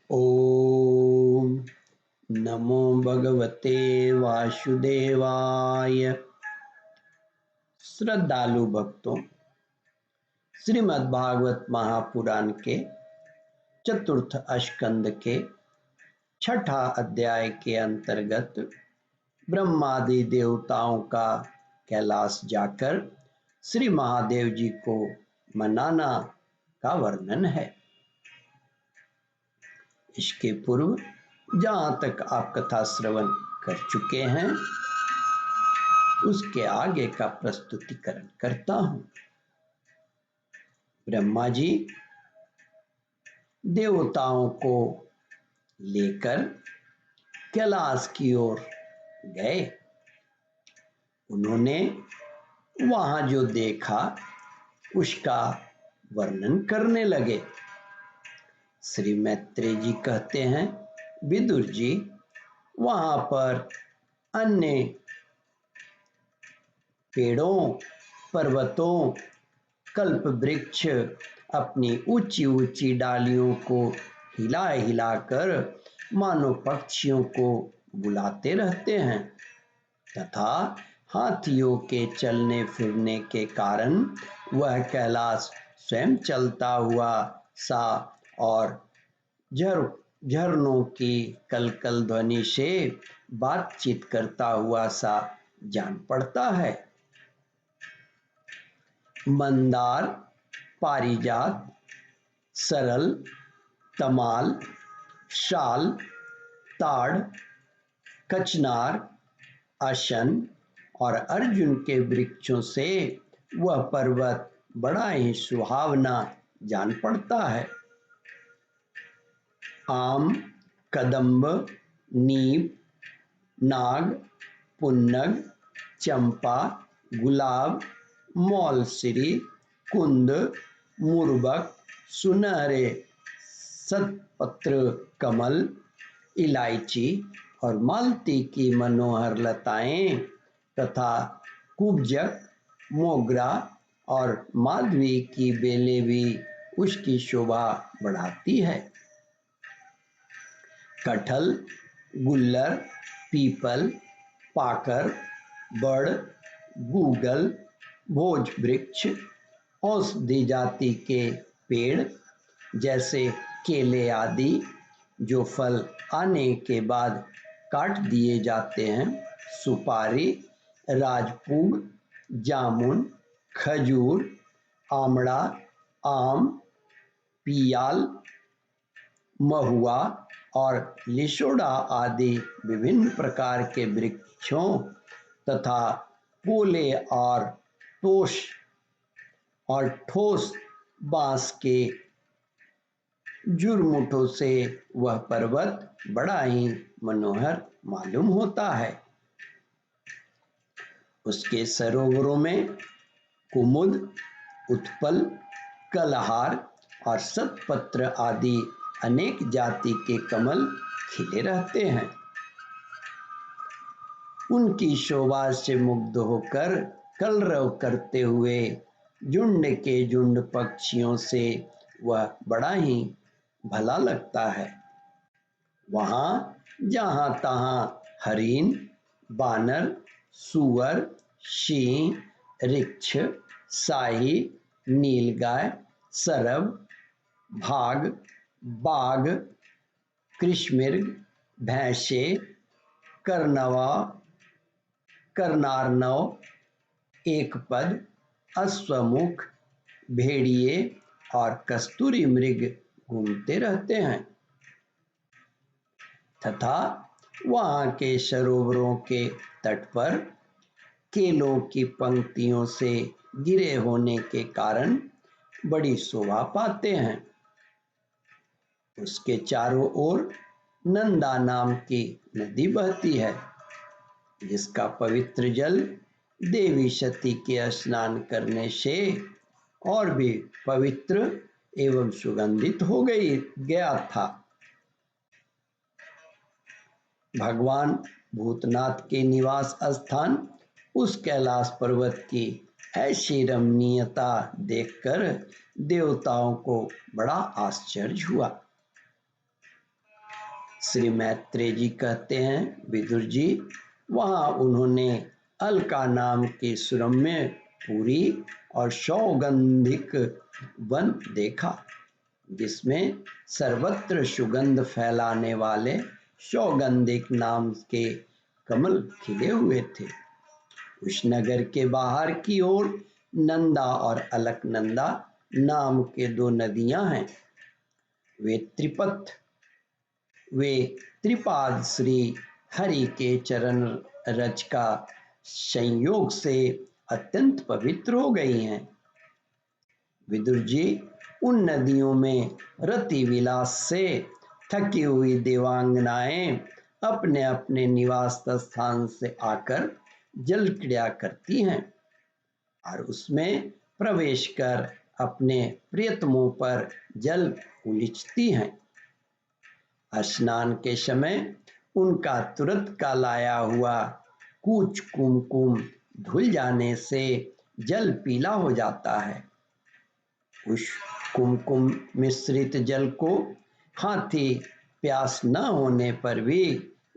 ओम नमो भगवते वासुदेवाय। श्रद्धालु भक्तों, श्रीमद् भागवत महापुराण के चतुर्थ स्कंद के छठा अध्याय के अंतर्गत ब्रह्मादि देवताओं का कैलाश जाकर श्री महादेव जी को मनाना का वर्णन है। इसके पूर्व जहाँ तक आप कथा श्रवण कर चुके हैं उसके आगे का प्रस्तुतिकरण करता हूँ। ब्रह्मा जी देवताओं को लेकर कैलाश की ओर गए। उन्होंने वहाँ जो देखा उसका वर्णन करने लगे। श्री मैत्रेय जी कहते हैं, विदुर जी वहाँ पर अन्य पेड़ों, पर्वतों, कल्प वृक्ष अपनी ऊंची ऊंची डालियों को हिला हिलाकर मानो पक्षियों को बुलाते रहते हैं तथा हाथियों के चलने फिरने के कारण वह कैलाश स्वयं चलता हुआ सा और झरनों की कलकल ध्वनि से बातचीत करता हुआ सा जान पड़ता है। मंदार, पारिजात, सरल, तमाल, शाल, ताड़, कचनार, आसन और अर्जुन के वृक्षों से वह पर्वत बड़ा ही सुहावना जान पड़ता है। आम, कदम्ब, नीम, नाग, पुन्नग, चंपा, गुलाब, मौलसिरी, कुंद, मुर्बक, सुनहरे सतपत्र कमल, इलायची और मालती की मनोहर लताएं तथा कुब्जक, मोगरा और माधवी की बेलें भी उसकी शोभा बढ़ाती है। कटहल, गुल्लर, पीपल, पाकर, बड़, गूगल, भोज वृक्ष, औषधि जाति के पेड़ जैसे केले आदि जो फल आने के बाद काट दिए जाते हैं, सुपारी, राजपूग, जामुन, खजूर, आमड़ा, आम, पियाल, महुआ और लिशोड़ा आदि विभिन्न प्रकार के वृक्षों तथा पोले और ठोस बांस के झुरमुटों से वह पर्वत बड़ा ही मनोहर मालूम होता है। उसके सरोवरों में कुमुद, उत्पल, कलहार और सतपत्र आदि अनेक जाति के कमल खिले रहते हैं। उनकी शोभा से मुग्ध होकर कलरव करते हुए झुंड के झुंड पक्षियों से वह बड़ा ही भला लगता है। वहाँ जहाँ तहाँ हरिण, बानर, सूअर, सिंह, रिक्ष, शाही, नीलगाय, सरब, भाग, बाघ, कृष्णमृग, भैंसे, कर्नारनव, एकपद, अश्वमुख, भेड़िए और कस्तूरी मृग घूमते रहते हैं तथा वहाँ के सरोवरों के तट पर केलों की पंक्तियों से गिरे होने के कारण बड़ी शोभा पाते हैं। उसके चारों ओर नंदा नाम की नदी बहती है जिसका पवित्र जल देवी सती के स्नान करने से और भी पवित्र एवं सुगंधित हो गया था। भगवान भूतनाथ के निवास स्थान उस कैलाश पर्वत की ऐसी रमणीयता देखकर देवताओं को बड़ा आश्चर्य हुआ। श्री मैत्रेय जी कहते हैं, विदुर जी, वहां उन्होंने अलका नाम की सुरम्य पूरी और सौगंधिक वन देखा, जिसमें सर्वत्र सुगंध फैलाने वाले सौगंधिक नाम के कमल खिले हुए थे। उस नगर के बाहर की ओर नंदा और अलकनंदा नाम के दो नदियां हैं। वे त्रिपाद श्री हरि के चरण रज का संयोग से अत्यंत पवित्र हो गई हैं। विदुर जी, उन नदियों में रति विलास से थकी हुई देवांगनाएं अपने अपने निवास स्थान से आकर जल क्रीड़ा करती हैं और उसमें प्रवेश कर अपने प्रियतमों पर जल उलीचती हैं। स्नान के समय उनका तुरंत का लाया हुआ कुछ कुमकुम धुल जाने से जल पीला हो जाता है। उस कुमकुम मिश्रित जल को हाथी प्यास न होने पर भी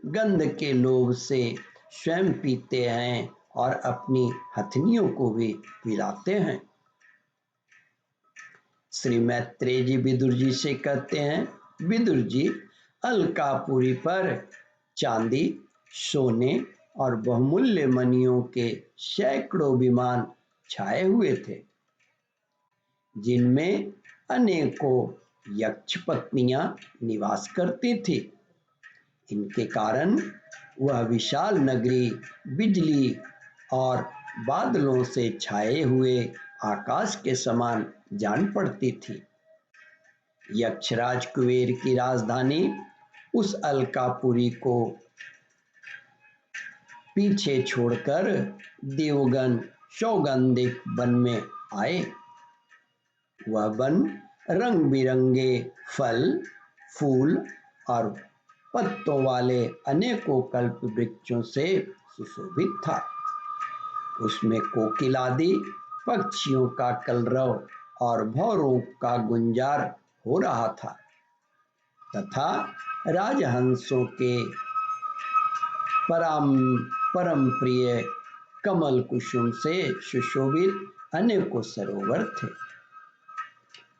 गंध के लोभ से स्वयं पीते हैं और अपनी हथनियों को भी पिलाते हैं। श्री मैत्रेय जी विदुर जी से कहते हैं, विदुर जी, अलकापुरी पर चांदी, सोने और बहुमूल्य मणियों के सैकड़ों विमान छाए हुए थे, जिनमें अनेकों यक्ष पत्नियां निवास करती थी। इनके कारण वह विशाल नगरी बिजली और बादलों से छाए हुए आकाश के समान जान पड़ती थी। यक्षराज कुबेर की राजधानी उस अलकापुरी को पीछे छोड़कर देवगन सौगंधिक वन में आए। वह वन रंग बिरंगे फल, फूल और पत्तों वाले अनेकों कल्प वृक्षों से सुशोभित था। उसमें कोकिलादि पक्षियों का कलरव और भौरों का गुंजार हो रहा था तथा राजहंसों के परम प्रिय कमल कुसुम से सुशोभित अनेकों सरोवर थे।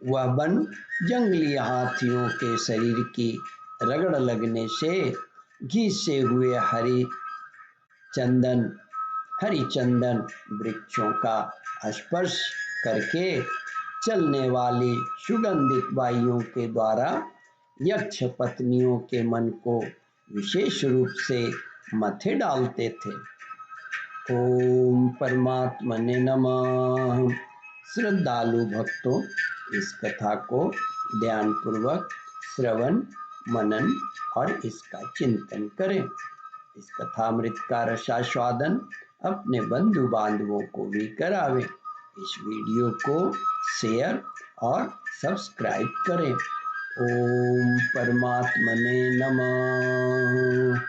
वह वन जंगली हाथियों के शरीर की रगड़ लगने से घिसे हुए हरिचंदन वृक्षों का स्पर्श करके चलने वाली सुगंधित वायुओं के द्वारा यक्ष पत्नियों के मन को विशेष रूप से मथे डालते थे। ओम परमात्मने नमः। श्रद्धालु भक्तों, इस कथा को ध्यानपूर्वक श्रवण, मनन और इसका चिंतन करें। इस कथामृत का रसास्वादन अपने बंधु बांधवों को भी करावें। इस वीडियो को शेयर और सब्सक्राइब करें। ओम परमात्मने नमः।